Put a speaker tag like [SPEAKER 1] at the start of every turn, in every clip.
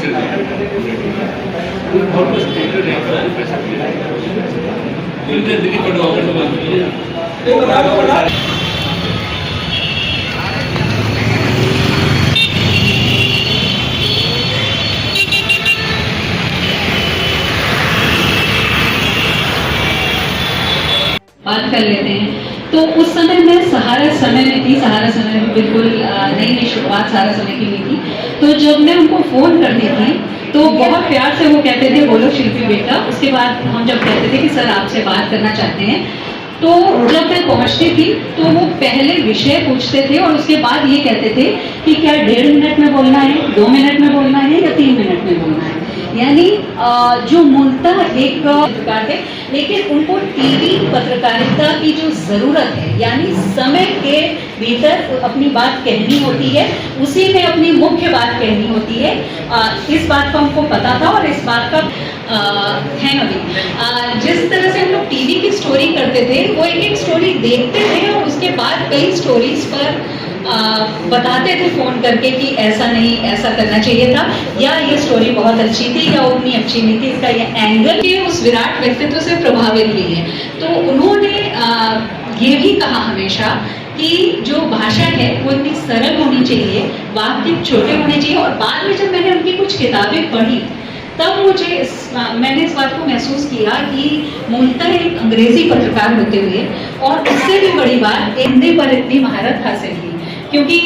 [SPEAKER 1] चल रहा है, बहुत कुछ स्टेटमेंट है, पैसा दिल्ली पर
[SPEAKER 2] बात कर लेते हैं। तो उस समय मैं सहारा समय में थी, सहारा समय में बिल्कुल नई शुरुआत सहारा समय की हुई थी। तो जब मैं उनको फ़ोन करती थी तो बहुत प्यार से वो कहते थे बोलो शिल्पी बेटा। उसके बाद हम जब कहते थे कि सर आपसे बात करना चाहते हैं, तो जब मैं पहुंचती थी तो वो पहले विषय पूछते थे और उसके बाद ये कहते थे कि क्या 1.5 मिनट में बोलना है, 2 मिनट में बोलना है या 3 मिनट में बोलना है। यानी जो मूलतः एक पत्रकार थे, लेकिन उनको टीवी पत्रकारिता की जो ज़रूरत है, यानी समय के भीतर अपनी बात कहनी होती है, उसी में अपनी मुख्य बात कहनी होती है। इस बात का हमको पता था और इस बात का है अभी जिस तरह से हम लोग टीवी की स्टोरी करते थे, वो एक स्टोरी देखते थे और उसके बाद कई स्टोरीज पर बताते थे फ़ोन करके कि ऐसा नहीं, ऐसा करना चाहिए था, या ये स्टोरी बहुत अच्छी थी या उतनी अच्छी नहीं थी, इसका ये एंगल के उस विराट व्यक्तित्व से प्रभावित हुई है। तो उन्होंने ये भी कहा हमेशा कि जो भाषा है वो इतनी सरल होनी चाहिए, वाक्य छोटे होने चाहिए। और बाद में जब मैंने उनकी कुछ किताबें पढ़ी तब मैंने इस बात को महसूस किया कि मूलतः एक अंग्रेजी पत्रकार होते हुए और उससे भी बड़ी बात हिंदी पर इतनी महारत हासिल की, क्योंकि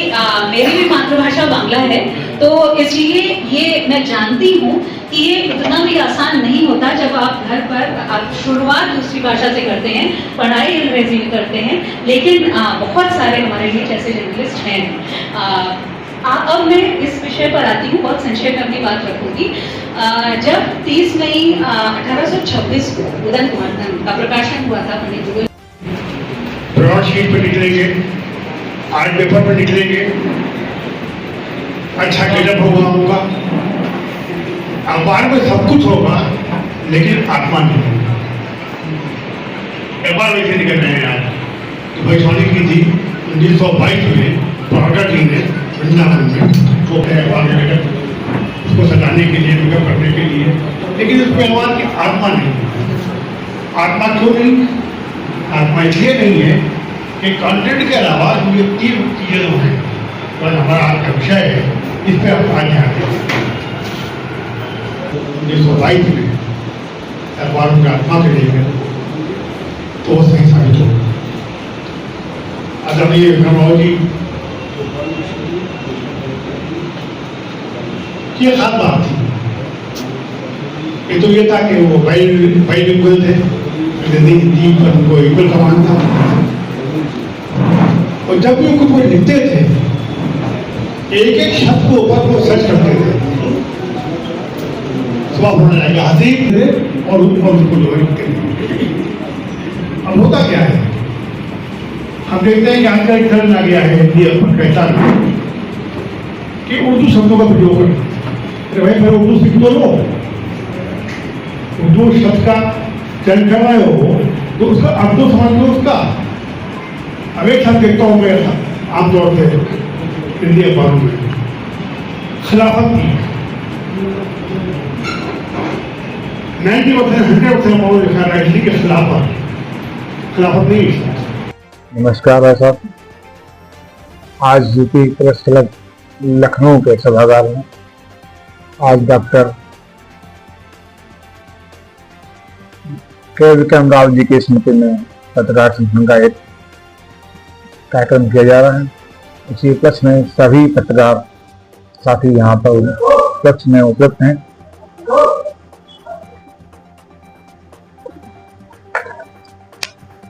[SPEAKER 2] मेरी भी मातृभाषा बांग्ला है। तो इसलिए ये मैं जानती हूँ कि ये इतना भी आसान नहीं होता जब आप घर पर आप शुरुआत दूसरी भाषा से करते हैं, पढ़ाई अंग्रेजी में करते हैं, लेकिन बहुत सारे हमारे लिए जैसे जर्नलिस्ट हैं। अब मैं इस विषय पर आती हूँ, बहुत संक्षेप में अपनी बात रखूंगी। जब 30 मई 1826 को उदयन कुमार का प्रकाशन हुआ था पंडित जी,
[SPEAKER 3] ब्रॉडशीट पर निकलेंगे, आर्ट पेपर पर निकलेंगे, अच्छा गेटअप होगा उनका, अखबार में सब कुछ होगा, लेकिन आत्मा नहीं होगा। अखबार वैसे निकल रहे हैं आज। तो वैशाली की थी 1922 में प्रॉडर जी ने वृंदावन में वो अखबार में उसको सजाने के लिए, मेकअप करने के लिए, लेकिन उस अखबार की आत्मा नहीं। आत्मा क्यों नहीं? आत्मा इसलिए नहीं है कि कंटेंट के अलावा ये 3 चीजें जो हैं, और हमारा आज का विषय है, इस पर हम आज ध्यान दें। 1922 में अखबारों की आत्मा के लिए तो वो सही साबित हो। आदरणीय विक्रमराव जी की खास बात थी। एक तो ये था कि वो बाइलिंगुअल थे, हिंदी पर उनको इक्वल कमान था, और जब भी कुछ वो लिखते थे एक एक शब्द को ऊपर वो सर्च करते थे, सुबह होने लगा हसीब थे और उनको लिखते थे। अब होता क्या है, हम देखते हैं कि आजकल एक ट्रेंड आ गया है हिंदी कहता है कि उर्दू शब्दों का प्रयोग करें। अरे भाई फिर उर्दू सीख तो लो, उर्दू शब्द का चयन कर रहे हो तो उसका अर्थ तो समझ लो उसका। अब एक शब्द देखता हूँ मैं आमतौर से हिंदी अखबारों में, खिलाफत की 90% 100% लिखा है हिंदी के खिलाफत नहीं।
[SPEAKER 4] नमस्कार भाई साहब, आज यूपी प्रेस क्लब लखनऊ के सभागार में आज डॉक्टर के विक्रमराव जी की स्मृति में पत्रकार सम्मान का एक कार्यक्रम किया जा रहा है। इसी उपलक्ष्य में सभी पत्रकार साथी यहाँ पर उपलक्ष्य में उपलब्ध हैं।